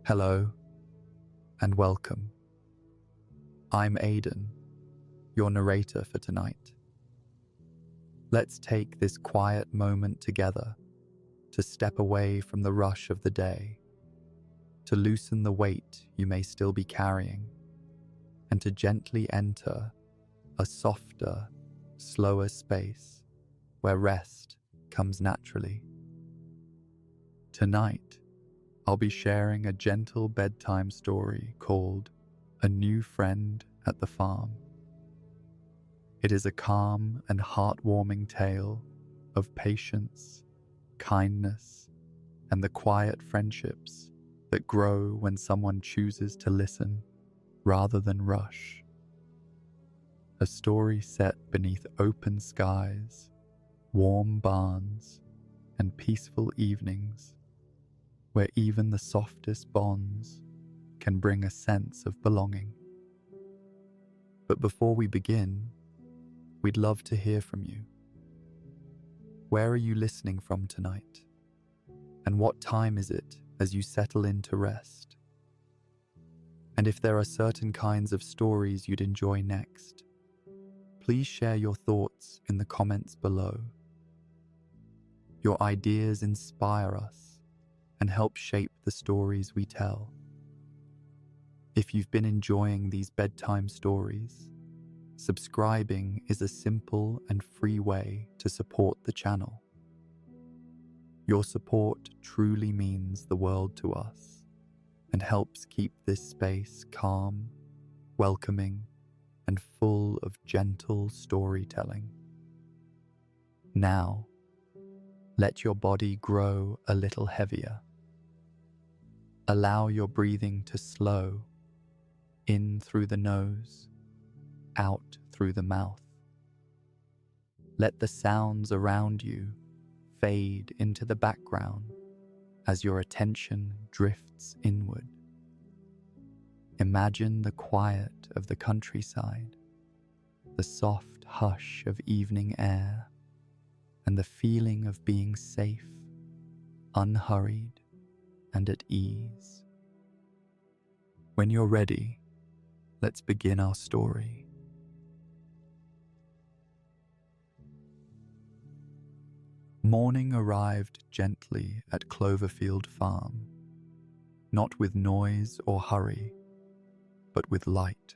Hello and welcome. I'm Aiden, your narrator for tonight. Let's take this quiet moment together to step away from the rush of the day, to loosen the weight you may still be carrying, and to gently enter a softer, slower space where rest comes naturally. Tonight, I'll be sharing a gentle bedtime story called A New Friend at the Farm. It is a calm and heartwarming tale of patience, kindness, and the quiet friendships that grow when someone chooses to listen rather than rush. A story set beneath open skies, warm barns, and peaceful evenings, where even the softest bonds can bring a sense of belonging. But before we begin, we'd love to hear from you. Where are you listening from tonight? And what time is it as you settle in to rest? And if there are certain kinds of stories you'd enjoy next, please share your thoughts in the comments below. Your ideas inspire us and help shape the stories we tell. If you've been enjoying these bedtime stories, subscribing is a simple and free way to support the channel. Your support truly means the world to us and helps keep this space calm, welcoming, and full of gentle storytelling. Now, let your body grow a little heavier. Allow your breathing to slow, in through the nose, out through the mouth. Let the sounds around you fade into the background as your attention drifts inward. Imagine the quiet of the countryside, the soft hush of evening air, and the feeling of being safe, unhurried, and at ease. When you're ready, let's begin our story. Morning arrived gently at Cloverfield Farm, not with noise or hurry, but with light.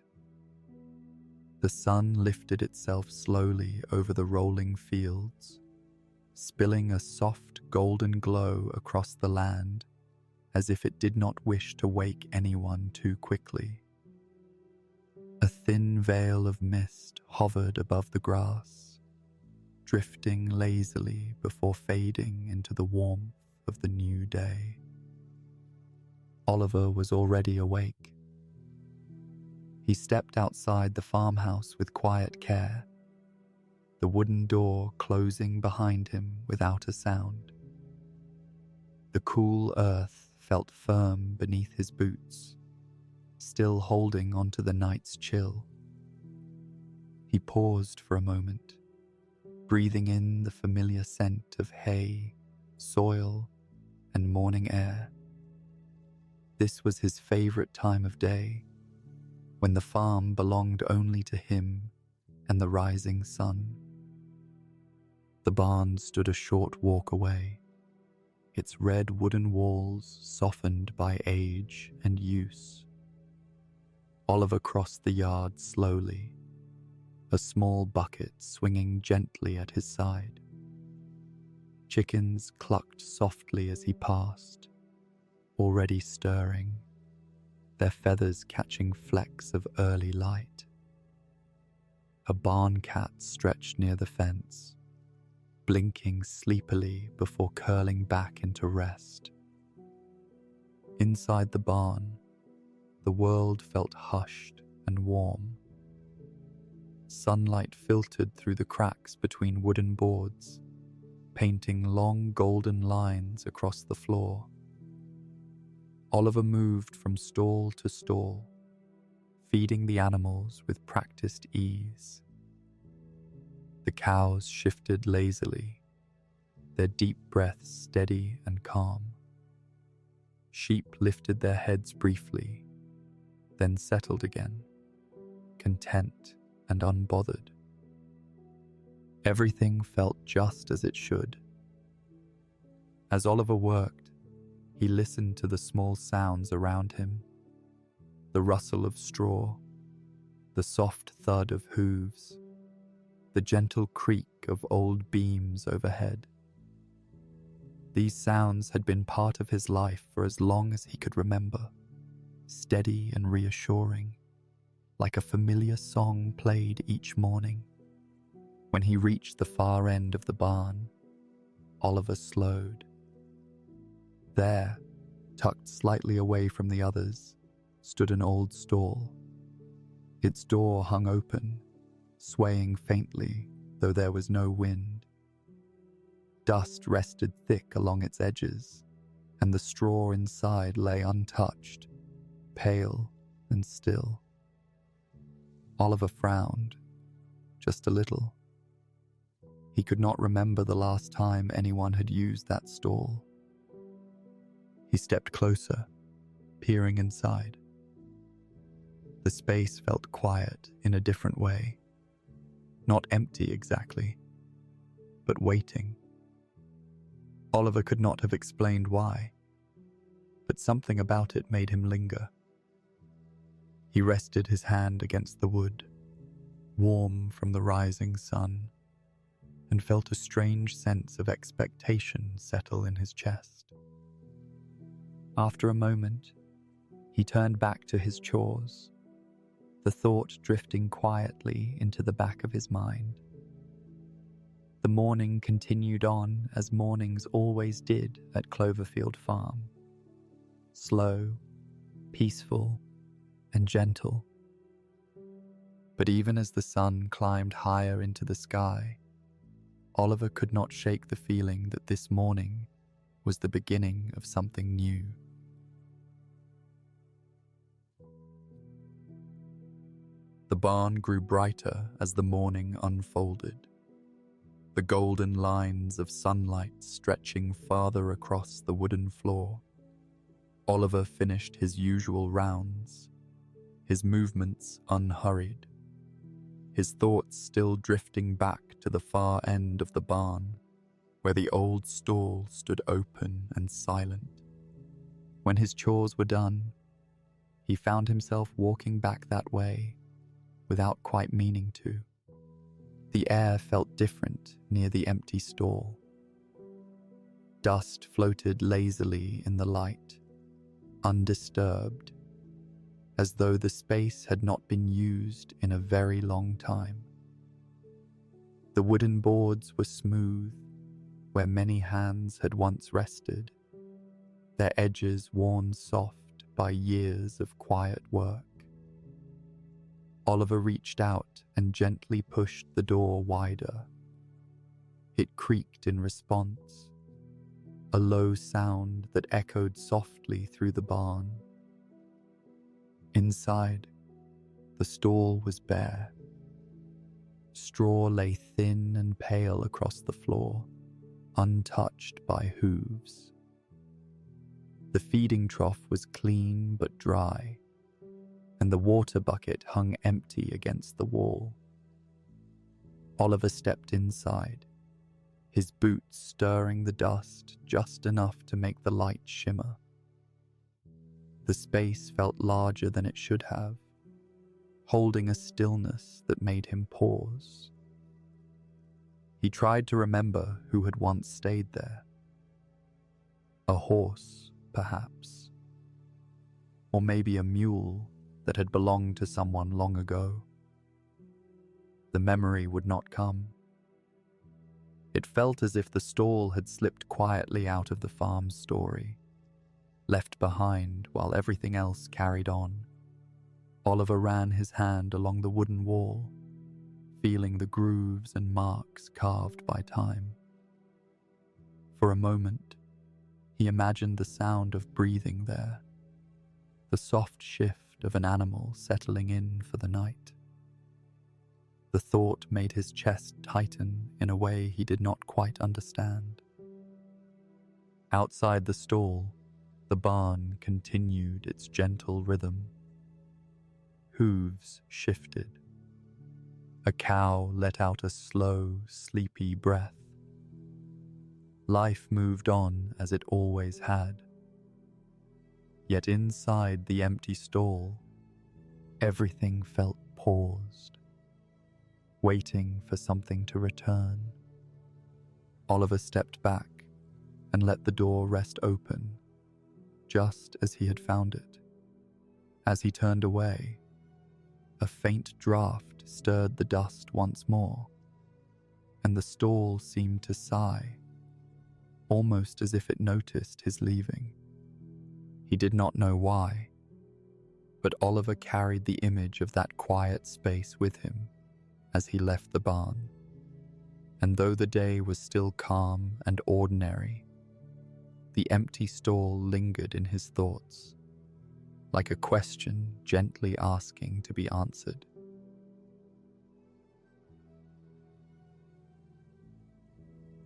The sun lifted itself slowly over the rolling fields, spilling a soft golden glow across the land, as if it did not wish to wake anyone too quickly. A thin veil of mist hovered above the grass, drifting lazily before fading into the warmth of the new day. Oliver was already awake. He stepped outside the farmhouse with quiet care, the wooden door closing behind him without a sound. The cool earth felt firm beneath his boots, still holding onto the night's chill. He paused for a moment, breathing in the familiar scent of hay, soil, and morning air. This was his favorite time of day, when the farm belonged only to him and the rising sun. The barn stood a short walk away, its red wooden walls softened by age and use. Oliver crossed the yard slowly, a small bucket swinging gently at his side. Chickens clucked softly as he passed, already stirring, their feathers catching flecks of early light. A barn cat stretched near the fence, blinking sleepily before curling back into rest. Inside the barn, the world felt hushed and warm. Sunlight filtered through the cracks between wooden boards, painting long golden lines across the floor. Oliver moved from stall to stall, feeding the animals with practiced ease. The cows shifted lazily, their deep breaths steady and calm. Sheep lifted their heads briefly, then settled again, content and unbothered. Everything felt just as it should. As Oliver worked, he listened to the small sounds around him, the rustle of straw, the soft thud of hooves, the gentle creak of old beams overhead. These sounds had been part of his life for as long as he could remember, steady and reassuring, like a familiar song played each morning. When he reached the far end of the barn, Oliver slowed. There, tucked slightly away from the others, stood an old stall. Its door hung open, swaying faintly, though there was no wind. Dust rested thick along its edges, and the straw inside lay untouched, pale and still. Oliver frowned, just a little. He could not remember the last time anyone had used that stall. He stepped closer, peering inside. The space felt quiet in a different way. Not empty exactly, but waiting. Oliver could not have explained why, but something about it made him linger. He rested his hand against the wood, warm from the rising sun, and felt a strange sense of expectation settle in his chest. After a moment, he turned back to his chores, the thought drifting quietly into the back of his mind. The morning continued on as mornings always did at Cloverfield Farm. Slow, peaceful, and gentle. But even as the sun climbed higher into the sky, Oliver could not shake the feeling that this morning was the beginning of something new. The barn grew brighter as the morning unfolded, the golden lines of sunlight stretching farther across the wooden floor. Oliver finished his usual rounds, his movements unhurried, his thoughts still drifting back to the far end of the barn, where the old stall stood open and silent. When his chores were done, he found himself walking back that way, without quite meaning to. The air felt different near the empty stall. Dust floated lazily in the light, undisturbed, as though the space had not been used in a very long time. The wooden boards were smooth, where many hands had once rested, their edges worn soft by years of quiet work. Oliver reached out and gently pushed the door wider. It creaked in response, a low sound that echoed softly through the barn. Inside, the stall was bare. Straw lay thin and pale across the floor, untouched by hooves. The feeding trough was clean but dry, and the water bucket hung empty against the wall. Oliver stepped inside, his boots stirring the dust just enough to make the light shimmer. The space felt larger than it should have, holding a stillness that made him pause. He tried to remember who had once stayed there. A horse, perhaps. Or maybe a mule that had belonged to someone long ago. The memory would not come. It felt as if the stall had slipped quietly out of the farm's story, left behind while everything else carried on. Oliver ran his hand along the wooden wall, feeling the grooves and marks carved by time. For a moment, he imagined the sound of breathing there, the soft shift of an animal settling in for the night. The thought made his chest tighten in a way he did not quite understand. Outside the stall, The barn continued its gentle rhythm. Hooves shifted. A cow let out a slow, sleepy breath. Life moved on as it always had. Yet inside the empty stall, everything felt paused, waiting for something to return. Oliver stepped back and let the door rest open, just as he had found it. As he turned away, a faint draft stirred the dust once more, and the stall seemed to sigh, almost as if it noticed his leaving. He did not know why, but Oliver carried the image of that quiet space with him as he left the barn. And though the day was still calm and ordinary, the empty stall lingered in his thoughts, like a question gently asking to be answered.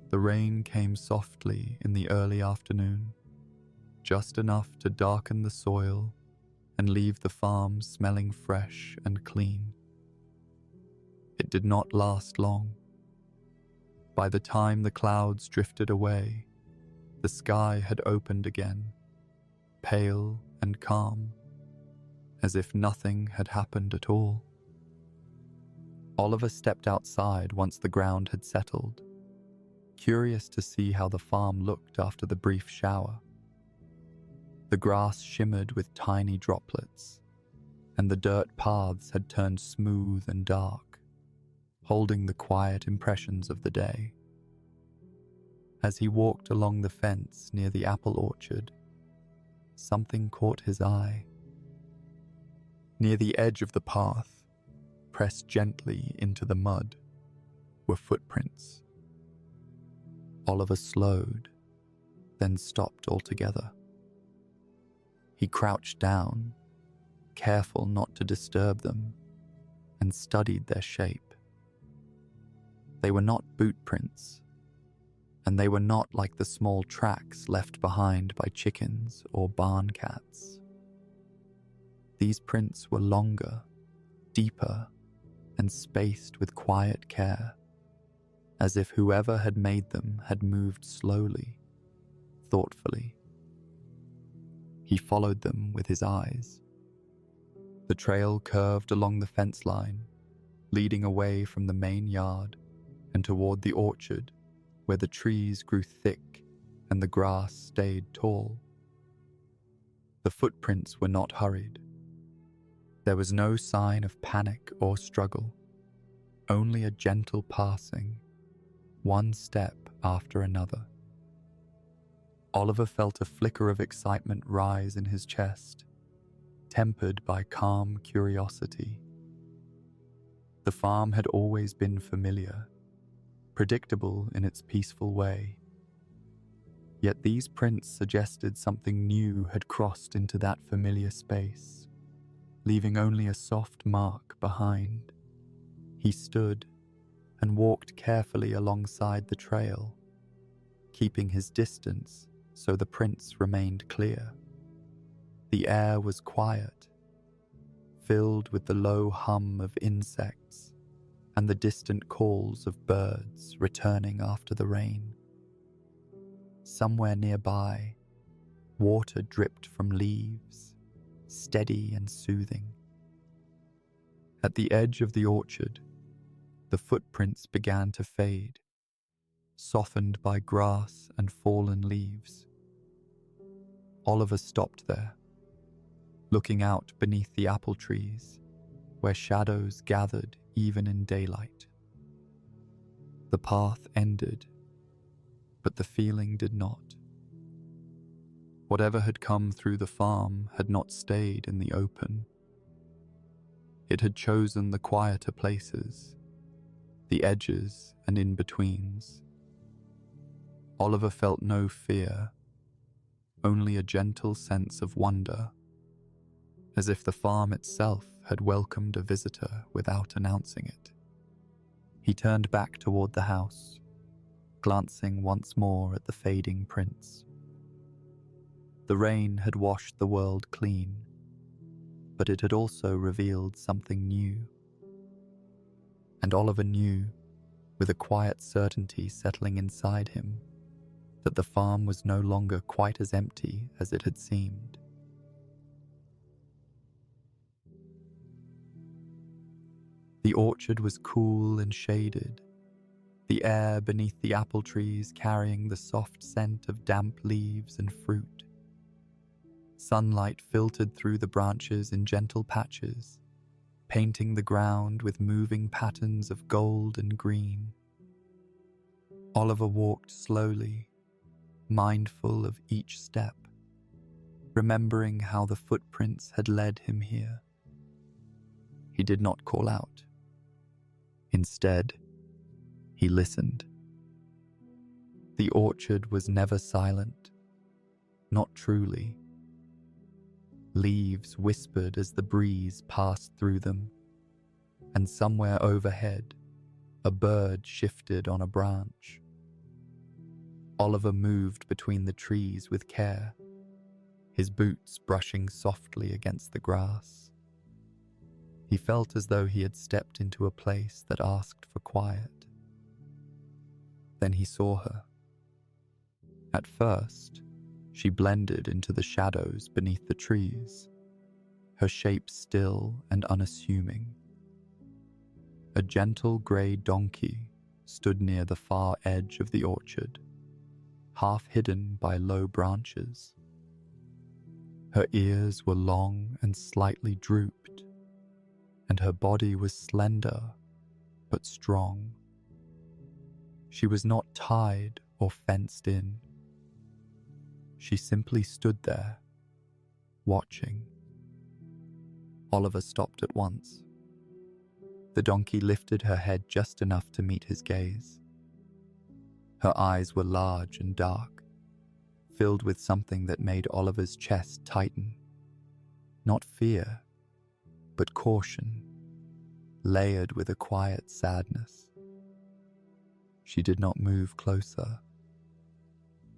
The rain came softly in the early afternoon, just enough to darken the soil and leave the farm smelling fresh and clean. It did not last long. By the time the clouds drifted away, the sky had opened again, pale and calm, as if nothing had happened at all. Oliver stepped outside once the ground had settled, curious to see how the farm looked after the brief shower. The grass shimmered with tiny droplets, and the dirt paths had turned smooth and dark, holding the quiet impressions of the day. As he walked along the fence near the apple orchard, something caught his eye. Near the edge of the path, pressed gently into the mud, were footprints. Oliver slowed, then stopped altogether. He crouched down, careful not to disturb them, and studied their shape. They were not boot prints, and they were not like the small tracks left behind by chickens or barn cats. These prints were longer, deeper, and spaced with quiet care, as if whoever had made them had moved slowly, thoughtfully. He followed them with his eyes. The trail curved along the fence line, leading away from the main yard and toward the orchard, where the trees grew thick and the grass stayed tall. The footprints were not hurried. There was no sign of panic or struggle, only a gentle passing, one step after another. Oliver felt a flicker of excitement rise in his chest, tempered by calm curiosity. The farm had always been familiar, predictable in its peaceful way. Yet these prints suggested something new had crossed into that familiar space, leaving only a soft mark behind. He stood and walked carefully alongside the trail, keeping his distance so the prints remained clear. The air was quiet, filled with the low hum of insects and the distant calls of birds returning after the rain. Somewhere nearby, water dripped from leaves, steady and soothing. At the edge of the orchard, the footprints began to fade, softened by grass and fallen leaves. Oliver stopped there, looking out beneath the apple trees, where shadows gathered even in daylight. The path ended, but the feeling did not. Whatever had come through the farm had not stayed in the open. It had chosen the quieter places, the edges and in-betweens. Oliver felt no fear, only a gentle sense of wonder, as if the farm itself had welcomed a visitor without announcing it. He turned back toward the house, glancing once more at the fading prints. The rain had washed the world clean, but it had also revealed something new. And Oliver knew, with a quiet certainty settling inside him, that the farm was no longer quite as empty as it had seemed. The orchard was cool and shaded, the air beneath the apple trees carrying the soft scent of damp leaves and fruit. Sunlight filtered through the branches in gentle patches, painting the ground with moving patterns of gold and green. Oliver walked slowly, mindful of each step, remembering how the footprints had led him here. He did not call out. Instead, he listened. The orchard was never silent, not truly. Leaves whispered as the breeze passed through them, and somewhere overhead, a bird shifted on a branch. Oliver moved between the trees with care, his boots brushing softly against the grass. He felt as though he had stepped into a place that asked for quiet. Then he saw her. At first, she blended into the shadows beneath the trees, her shape still and unassuming. A gentle grey donkey stood near the far edge of the orchard, half hidden by low branches. Her ears were long and slightly drooped, and her body was slender but strong. She was not tied or fenced in. She simply stood there, watching. Oliver stopped at once. The donkey lifted her head just enough to meet his gaze. Her eyes were large and dark, filled with something that made Oliver's chest tighten. Not fear, but caution, layered with a quiet sadness. She did not move closer.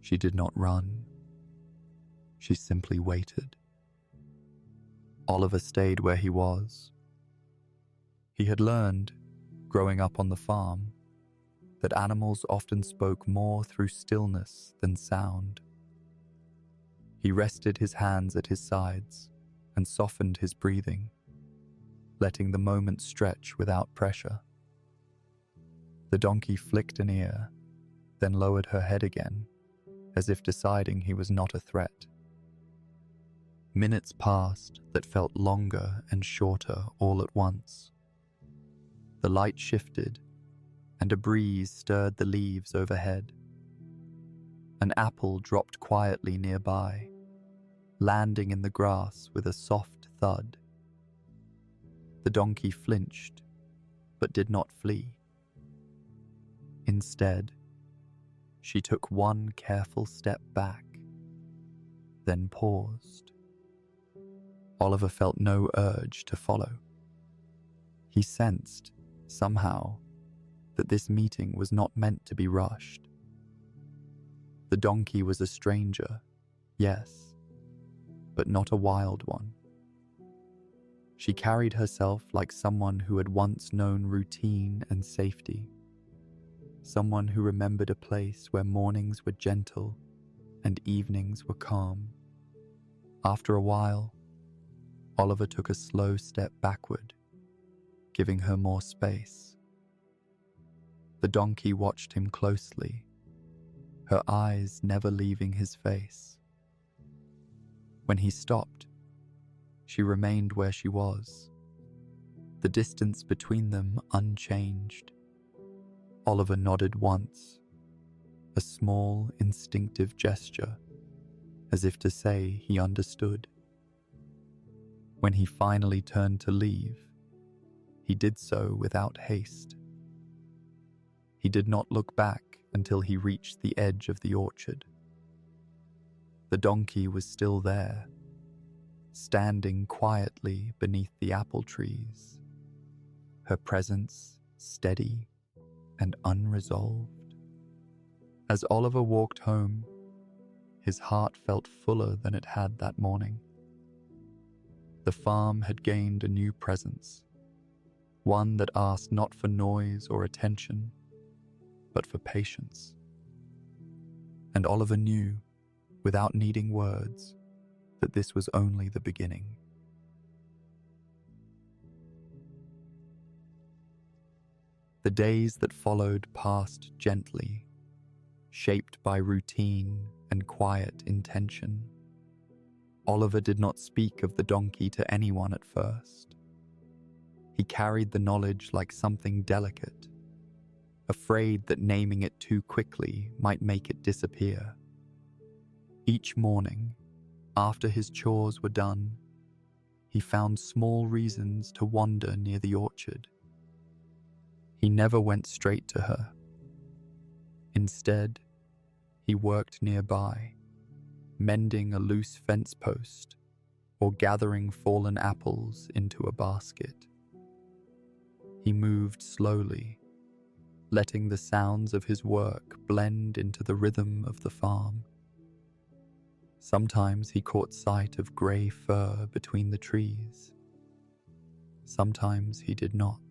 She did not run. She simply waited. Oliver stayed where he was. He had learned, growing up on the farm, that animals often spoke more through stillness than sound. He rested his hands at his sides and softened his breathing, letting the moment stretch without pressure. The donkey flicked an ear, then lowered her head again, as if deciding he was not a threat. Minutes passed that felt longer and shorter all at once. The light shifted, and a breeze stirred the leaves overhead. An apple dropped quietly nearby, landing in the grass with a soft thud. The donkey flinched, but did not flee. Instead, she took one careful step back, then paused. Oliver felt no urge to follow. He sensed, somehow, that this meeting was not meant to be rushed. The donkey was a stranger, yes, but not a wild one. She carried herself like someone who had once known routine and safety, someone who remembered a place where mornings were gentle and evenings were calm. After a while, Oliver took a slow step backward, giving her more space. The donkey watched him closely, her eyes never leaving his face. When he stopped, she remained where she was, the distance between them unchanged. Oliver nodded once, a small, instinctive gesture, as if to say he understood. When he finally turned to leave, he did so without haste. He did not look back until he reached the edge of the orchard. The donkey was still there, standing quietly beneath the apple trees, her presence steady and unresolved. As Oliver walked home, his heart felt fuller than it had that morning. The farm had gained a new presence, one that asked not for noise or attention, but for patience. And Oliver knew, without needing words, that this was only the beginning. The days that followed passed gently, shaped by routine and quiet intention. Oliver did not speak of the donkey to anyone at first. He carried the knowledge like something delicate, afraid that naming it too quickly might make it disappear. Each morning, after his chores were done, he found small reasons to wander near the orchard. He never went straight to her. Instead, he worked nearby, mending a loose fence post or gathering fallen apples into a basket. He moved slowly, letting the sounds of his work blend into the rhythm of the farm. Sometimes he caught sight of grey fur between the trees. Sometimes he did not.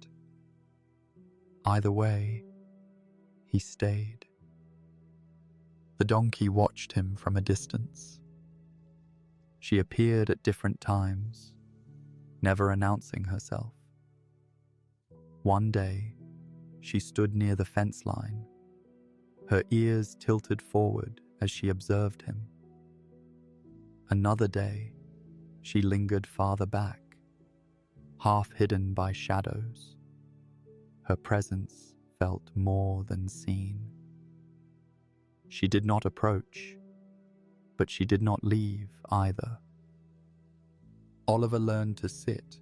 Either way, he stayed. The donkey watched him from a distance. She appeared at different times, never announcing herself. One day, she stood near the fence line, her ears tilted forward as she observed him. Another day, she lingered farther back, half hidden by shadows. Her presence felt more than seen. She did not approach, but she did not leave either. Oliver learned to sit.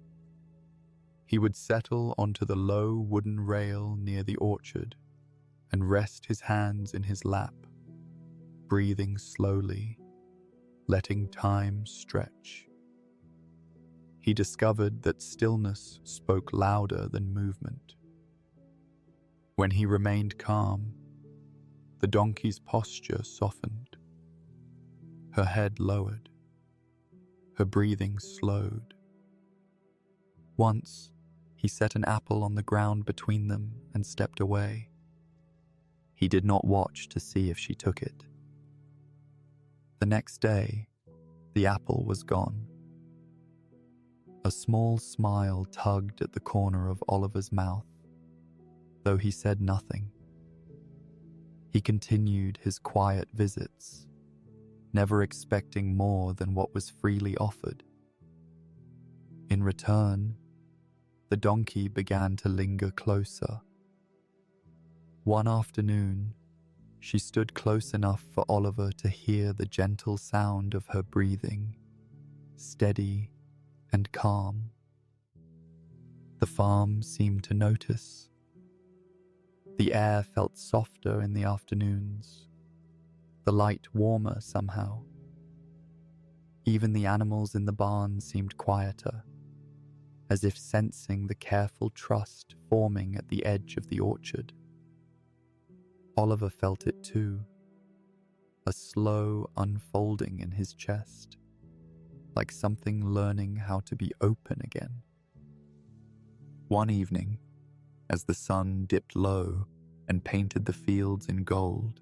He would settle onto the low wooden rail near the orchard and rest his hands in his lap, breathing slowly, letting time stretch. He discovered that stillness spoke louder than movement. When he remained calm, the donkey's posture softened. Her head lowered. Her breathing slowed. Once, he set an apple on the ground between them and stepped away. He did not watch to see if she took it. The next day, the apple was gone. A small smile tugged at the corner of Oliver's mouth, though he said nothing. He continued his quiet visits, never expecting more than what was freely offered. In return, the donkey began to linger closer. One afternoon, she stood close enough for Oliver to hear the gentle sound of her breathing, steady and calm. The farm seemed to notice. The air felt softer in the afternoons, the light warmer somehow. Even the animals in the barn seemed quieter, as if sensing the careful trust forming at the edge of the orchard. Oliver felt it too, a slow unfolding in his chest, like something learning how to be open again. One evening, as the sun dipped low and painted the fields in gold,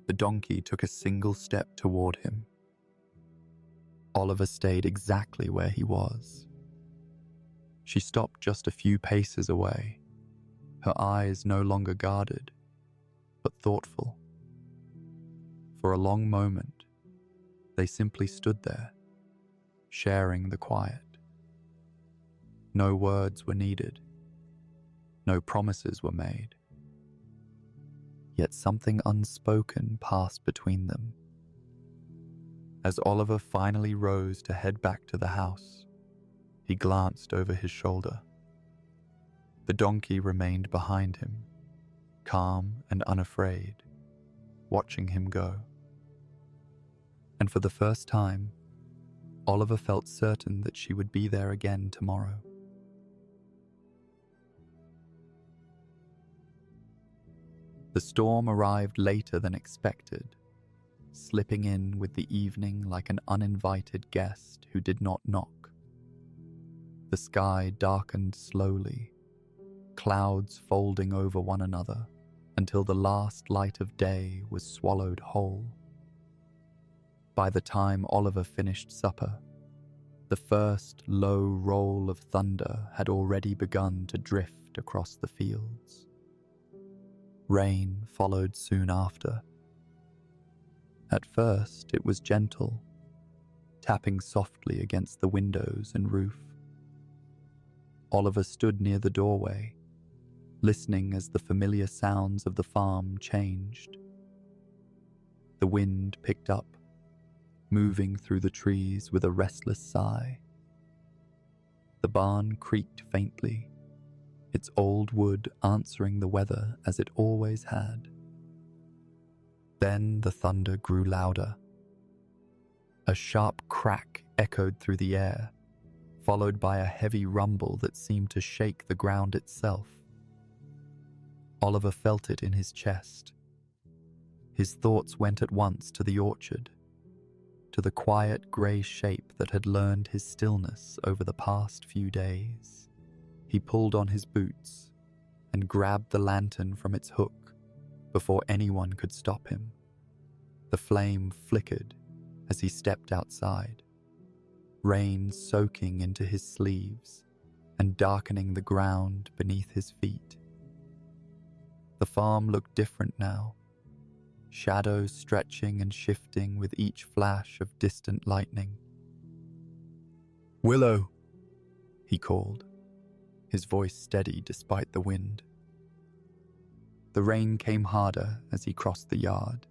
the donkey took a single step toward him. Oliver stayed exactly where he was. She stopped just a few paces away, her eyes no longer guarded, but thoughtful. For a long moment, they simply stood there, sharing the quiet. No words were needed. No promises were made. Yet something unspoken passed between them. As Oliver finally rose to head back to the house, he glanced over his shoulder. The donkey remained behind him, calm and unafraid, watching him go. And for the first time, Oliver felt certain that she would be there again tomorrow. The storm arrived later than expected, slipping in with the evening like an uninvited guest who did not knock. The sky darkened slowly, clouds folding over one another until the last light of day was swallowed whole. By the time Oliver finished supper, the first low roll of thunder had already begun to drift across the fields. Rain followed soon after. At first it was gentle, tapping softly against the windows and roof. Oliver stood near the doorway, listening as the familiar sounds of the farm changed. The wind picked up, moving through the trees with a restless sigh. The barn creaked faintly, its old wood answering the weather as it always had. Then the thunder grew louder. A sharp crack echoed through the air, followed by a heavy rumble that seemed to shake the ground itself. Oliver felt it in his chest. His thoughts went at once to the orchard, to the quiet grey shape that had learned his stillness over the past few days. He pulled on his boots and grabbed the lantern from its hook before anyone could stop him. The flame flickered as he stepped outside, rain soaking into his sleeves and darkening the ground beneath his feet. The farm looked different now, shadows stretching and shifting with each flash of distant lightning. "Willow," he called, his voice steady despite the wind. The rain came harder as he crossed the yard,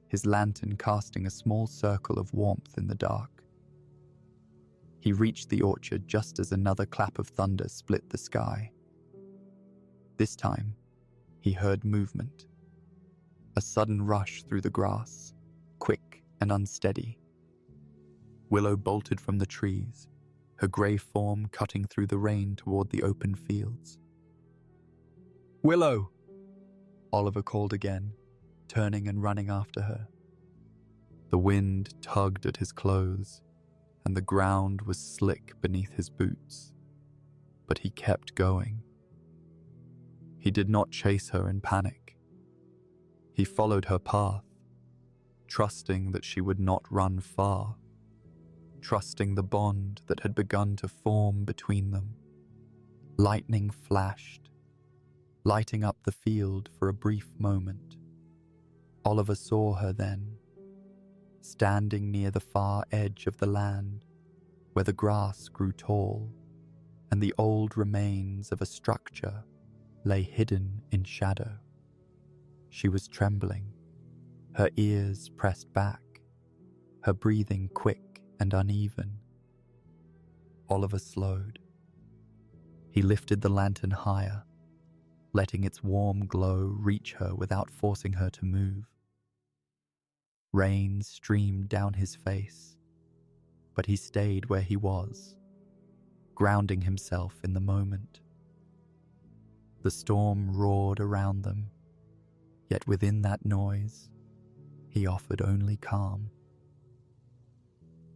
his lantern casting a small circle of warmth in the dark. He reached the orchard just as another clap of thunder split the sky. This time, he heard movement. A sudden rush through the grass, quick and unsteady. Willow bolted from the trees, her grey form cutting through the rain toward the open fields. "Willow!" Oliver called again, turning and running after her. The wind tugged at his clothes, and the ground was slick beneath his boots, but he kept going. He did not chase her in panic. He followed her path, trusting that she would not run far, trusting the bond that had begun to form between them. Lightning flashed, lighting up the field for a brief moment. Oliver saw her then, standing near the far edge of the land, where the grass grew tall, and the old remains of a structure lay hidden in shadow. She was trembling, her ears pressed back, her breathing quick and uneven. Oliver slowed. He lifted the lantern higher, letting its warm glow reach her without forcing her to move. Rain streamed down his face, but he stayed where he was, grounding himself in the moment. The storm roared around them, yet within that noise, he offered only calm.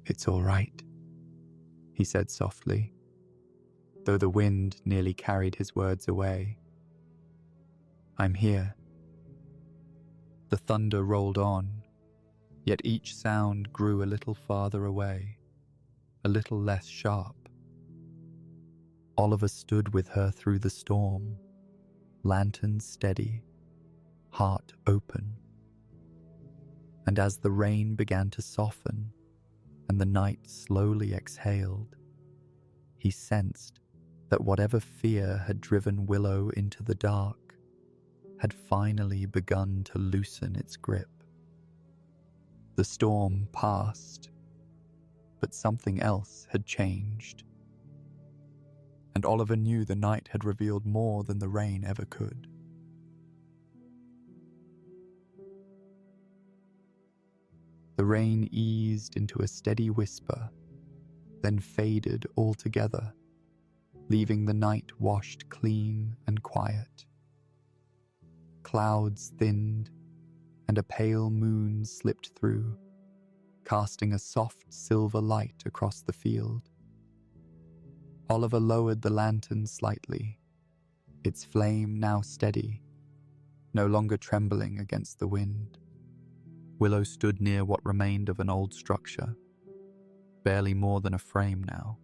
"It's all right," he said softly, though the wind nearly carried his words away. "I'm here." The thunder rolled on, yet each sound grew a little farther away, a little less sharp. Oliver stood with her through the storm, lantern steady, heart open. And as the rain began to soften and the night slowly exhaled, he sensed that whatever fear had driven Willow into the dark had finally begun to loosen its grip. The storm passed, but something else had changed. And Oliver knew the night had revealed more than the rain ever could. The rain eased into a steady whisper, then faded altogether, leaving the night washed clean and quiet. Clouds thinned, and a pale moon slipped through, casting a soft silver light across the field. Oliver lowered the lantern slightly, its flame now steady, no longer trembling against the wind. Willow stood near what remained of an old structure, barely more than a frame now.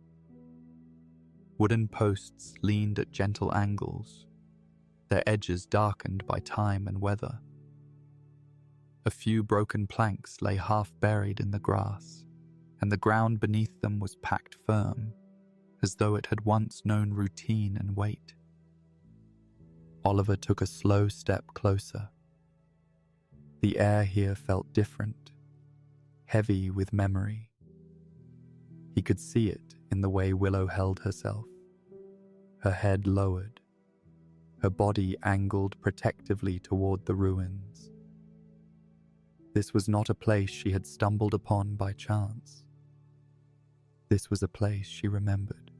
Wooden posts leaned at gentle angles, their edges darkened by time and weather. A few broken planks lay half buried in the grass, and the ground beneath them was packed firm, as though it had once known routine and weight. Oliver took a slow step closer. The air here felt different, heavy with memory. He could see it in the way Willow held herself, her head lowered, her body angled protectively toward the ruins. This was not a place she had stumbled upon by chance. This was a place she remembered.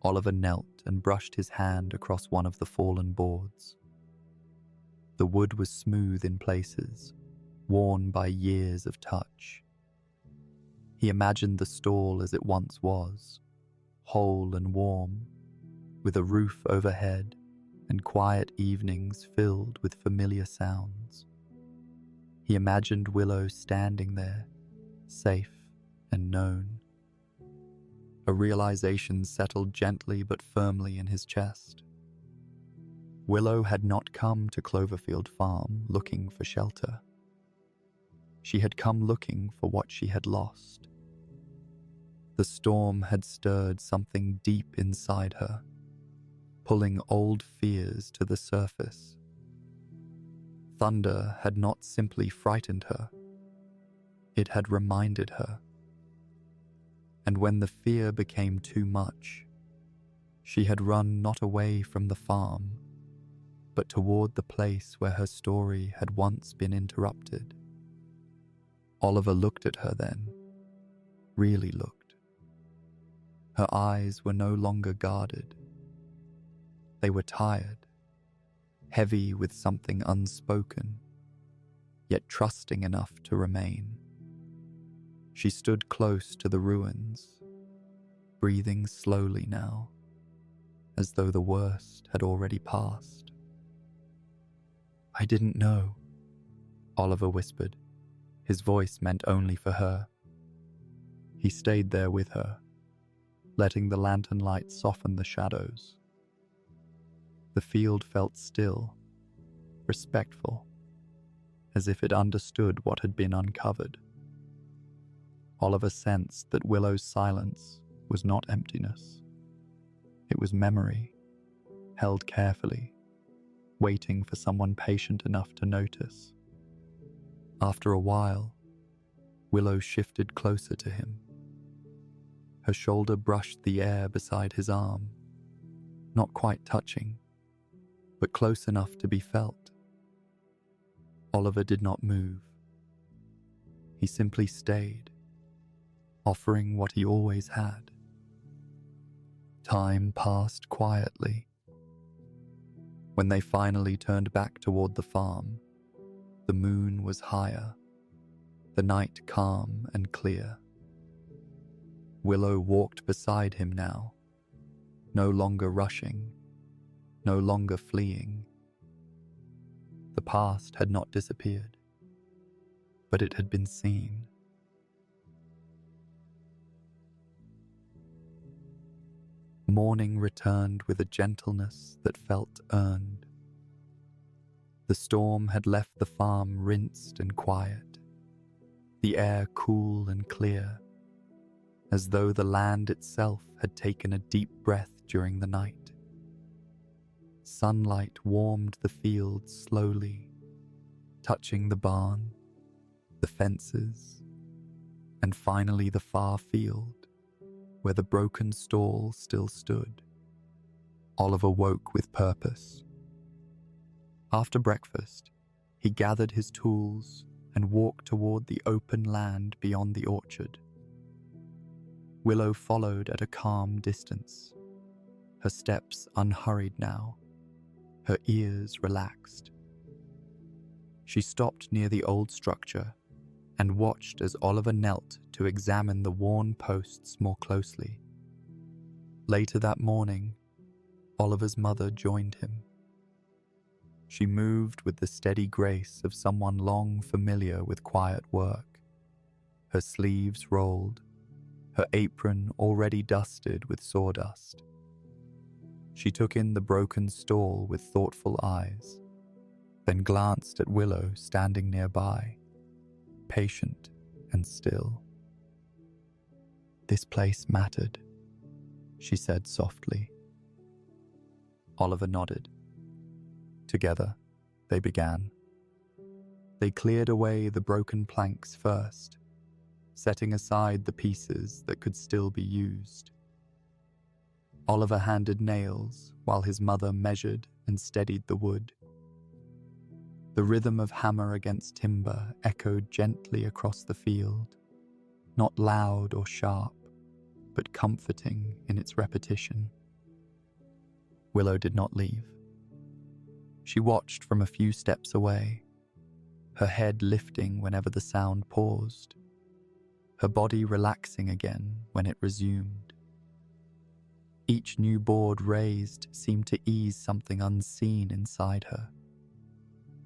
Oliver knelt and brushed his hand across one of the fallen boards. The wood was smooth in places, worn by years of touch. He imagined the stall as it once was, whole and warm, with a roof overhead and quiet evenings filled with familiar sounds. He imagined Willow standing there, safe and known. A realization settled gently but firmly in his chest. Willow had not come to Cloverfield Farm looking for shelter. She had come looking for what she had lost. The storm had stirred something deep inside her, pulling old fears to the surface. Thunder had not simply frightened her, it had reminded her. And when the fear became too much, she had run not away from the farm, but toward the place where her story had once been interrupted. Oliver looked at her then, really looked. Her eyes were no longer guarded. They were tired, heavy with something unspoken, yet trusting enough to remain. She stood close to the ruins, breathing slowly now, as though the worst had already passed. "I didn't know," Oliver whispered, his voice meant only for her. He stayed there with her, letting the lantern light soften the shadows. The field felt still, respectful, as if it understood what had been uncovered. Oliver sensed that Willow's silence was not emptiness. It was memory, held carefully, waiting for someone patient enough to notice. After a while, Willow shifted closer to him. Her shoulder brushed the air beside his arm, not quite touching, but close enough to be felt. Oliver did not move. He simply stayed, offering what he always had. Time passed quietly. When they finally turned back toward the farm, the moon was higher, the night calm and clear. Willow walked beside him now, no longer rushing, no longer fleeing. The past had not disappeared, but it had been seen. Morning returned with a gentleness that felt earned. The storm had left the farm rinsed and quiet, the air cool and clear, as though the land itself had taken a deep breath during the night. Sunlight warmed the fields slowly, touching the barn, the fences, and finally the far field, where the broken stall still stood. Oliver woke with purpose. After breakfast, he gathered his tools and walked toward the open land beyond the orchard. Willow followed at a calm distance, her steps unhurried now, her ears relaxed. She stopped near the old structure and watched as Oliver knelt to examine the worn posts more closely. Later that morning, Oliver's mother joined him. She moved with the steady grace of someone long familiar with quiet work. Her sleeves rolled, her apron already dusted with sawdust. She took in the broken stall with thoughtful eyes, then glanced at Willow standing nearby, patient and still. "This place mattered," she said softly. Oliver nodded. Together, they began. They cleared away the broken planks first, setting aside the pieces that could still be used. Oliver handed nails while his mother measured and steadied the wood. The rhythm of hammer against timber echoed gently across the field, not loud or sharp, but comforting in its repetition. Willow did not leave. She watched from a few steps away, her head lifting whenever the sound paused, her body relaxing again when it resumed. Each new board raised seemed to ease something unseen inside her,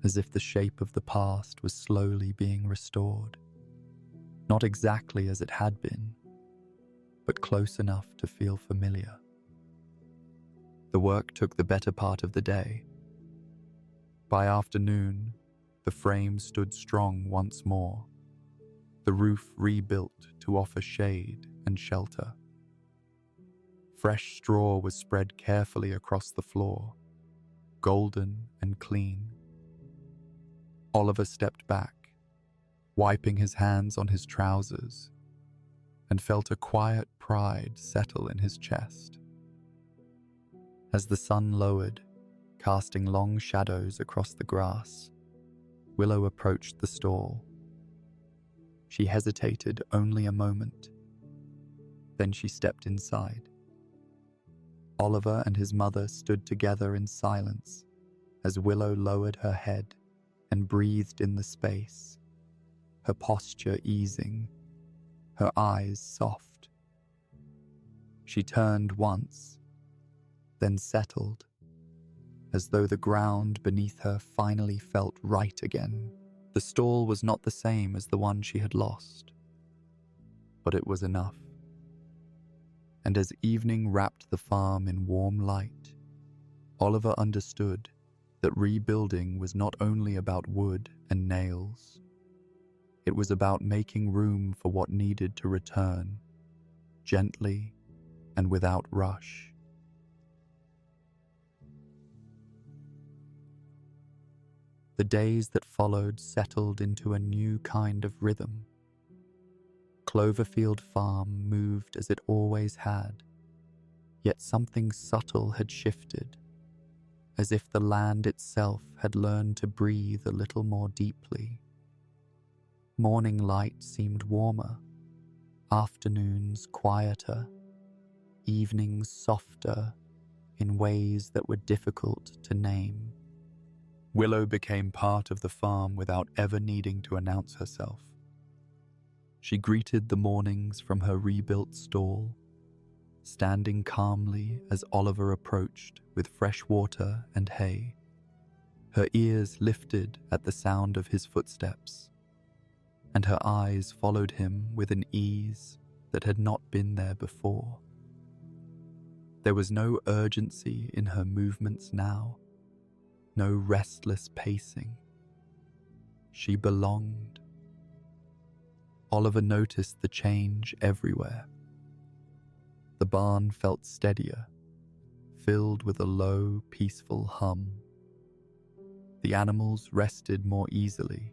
as if the shape of the past was slowly being restored, not exactly as it had been, but close enough to feel familiar. The work took the better part of the day. By afternoon, the frame stood strong once more, the roof rebuilt to offer shade and shelter. Fresh straw was spread carefully across the floor, golden and clean. Oliver stepped back, wiping his hands on his trousers, and felt a quiet pride settle in his chest. As the sun lowered, casting long shadows across the grass, Willow approached the stall. She hesitated only a moment. Then she stepped inside. Oliver and his mother stood together in silence as Willow lowered her head and breathed in the space, her posture easing, her eyes soft. She turned once, then settled, as though the ground beneath her finally felt right again. The stall was not the same as the one she had lost, but it was enough. And as evening wrapped the farm in warm light, Oliver understood that rebuilding was not only about wood and nails. It was about making room for what needed to return, gently and without rush. The days that followed settled into a new kind of rhythm. Cloverfield Farm moved as it always had, yet something subtle had shifted, as if the land itself had learned to breathe a little more deeply. Morning light seemed warmer, afternoons quieter, evenings softer in ways that were difficult to name. Willow became part of the farm without ever needing to announce herself. She greeted the mornings from her rebuilt stall, standing calmly as Oliver approached with fresh water and hay. Her ears lifted at the sound of his footsteps, and her eyes followed him with an ease that had not been there before. There was no urgency in her movements now, no restless pacing. She belonged. Oliver noticed the change everywhere. The barn felt steadier, filled with a low, peaceful hum. The animals rested more easily,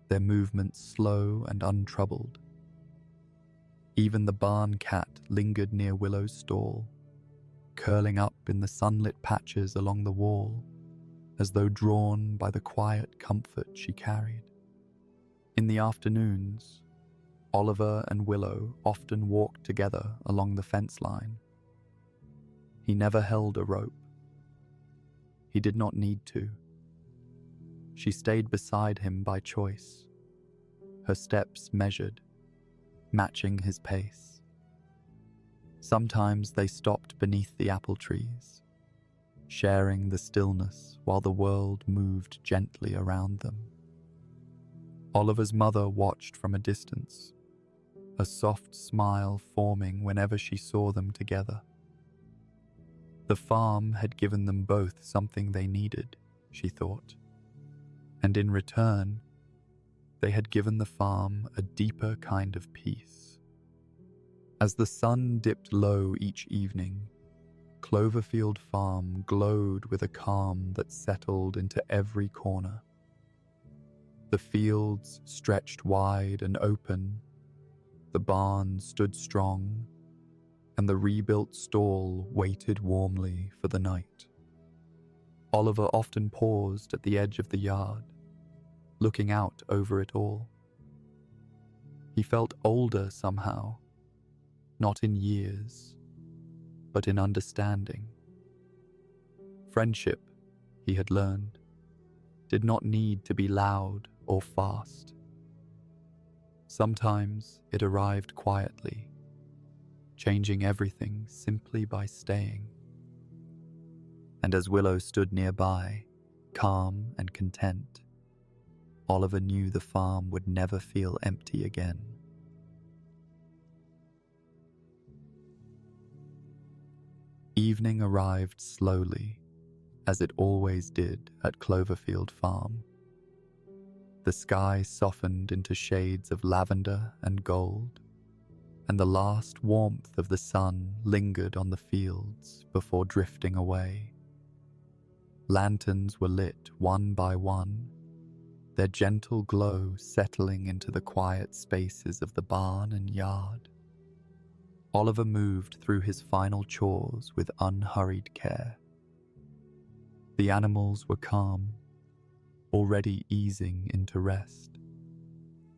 their movements slow and untroubled. Even the barn cat lingered near Willow's stall, curling up in the sunlit patches along the wall, as though drawn by the quiet comfort she carried. In the afternoons, Oliver and Willow often walked together along the fence line. He never held a rope. He did not need to. She stayed beside him by choice, her steps measured, matching his pace. Sometimes they stopped beneath the apple trees, sharing the stillness while the world moved gently around them. Oliver's mother watched from a distance, a soft smile forming whenever she saw them together. The farm had given them both something they needed, she thought, and in return, they had given the farm a deeper kind of peace. As the sun dipped low each evening, Cloverfield Farm glowed with a calm that settled into every corner. The fields stretched wide and open, the barn stood strong, and the rebuilt stall waited warmly for the night. Oliver often paused at the edge of the yard, looking out over it all. He felt older somehow, not in years, but in understanding. Friendship, he had learned, did not need to be loud or fast. Sometimes it arrived quietly, changing everything simply by staying. And as Willow stood nearby, calm and content, Oliver knew the farm would never feel empty again. Evening arrived slowly, as it always did at Cloverfield Farm. The sky softened into shades of lavender and gold, and the last warmth of the sun lingered on the fields before drifting away. Lanterns were lit one by one, their gentle glow settling into the quiet spaces of the barn and yard. Oliver moved through his final chores with unhurried care. The animals were calm, already easing into rest.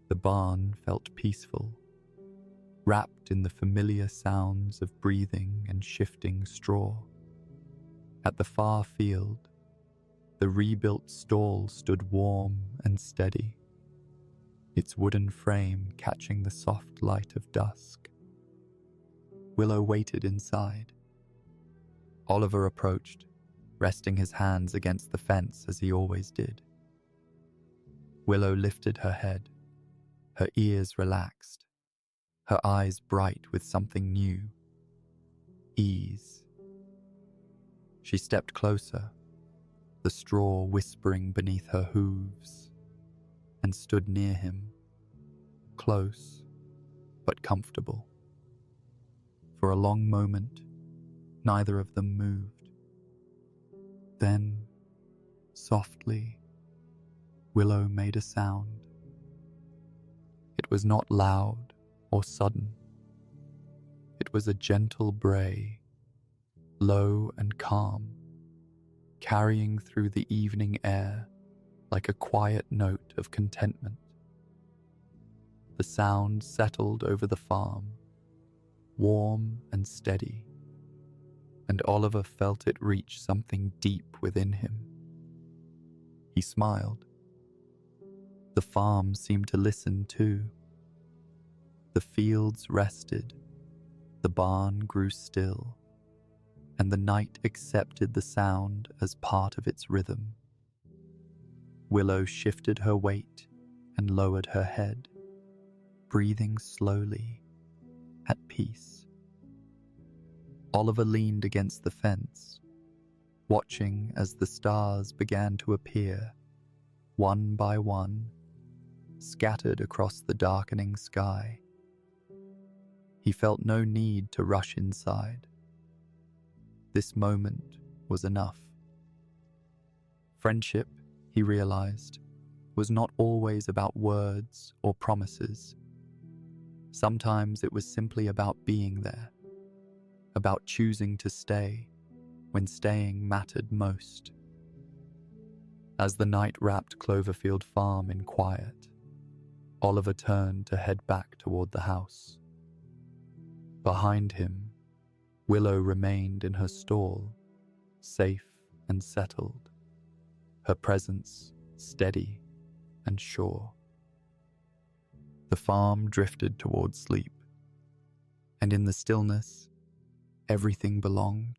The barn felt peaceful, wrapped in the familiar sounds of breathing and shifting straw. At the far field, the rebuilt stall stood warm and steady, its wooden frame catching the soft light of dusk. Willow waited inside. Oliver approached, resting his hands against the fence as he always did. Willow lifted her head, her ears relaxed, her eyes bright with something new, ease. She stepped closer, the straw whispering beneath her hooves, and stood near him, close but comfortable. For a long moment, neither of them moved. Then, softly, Willow made a sound. It was not loud or sudden. It was a gentle bray, low and calm, carrying through the evening air like a quiet note of contentment. The sound settled over the farm, warm and steady, and Oliver felt it reach something deep within him. He smiled. The farm seemed to listen too. The fields rested, the barn grew still, and the night accepted the sound as part of its rhythm. Willow shifted her weight and lowered her head, breathing slowly, at peace. Oliver leaned against the fence, watching as the stars began to appear, one by one, scattered across the darkening sky. He felt no need to rush inside. This moment was enough. Friendship, he realized, was not always about words or promises. Sometimes it was simply about being there, about choosing to stay when staying mattered most. As the night wrapped Cloverfield Farm in quiet, Oliver turned to head back toward the house. Behind him, Willow remained in her stall, safe and settled, her presence steady and sure. The farm drifted towards sleep, and in the stillness, everything belonged.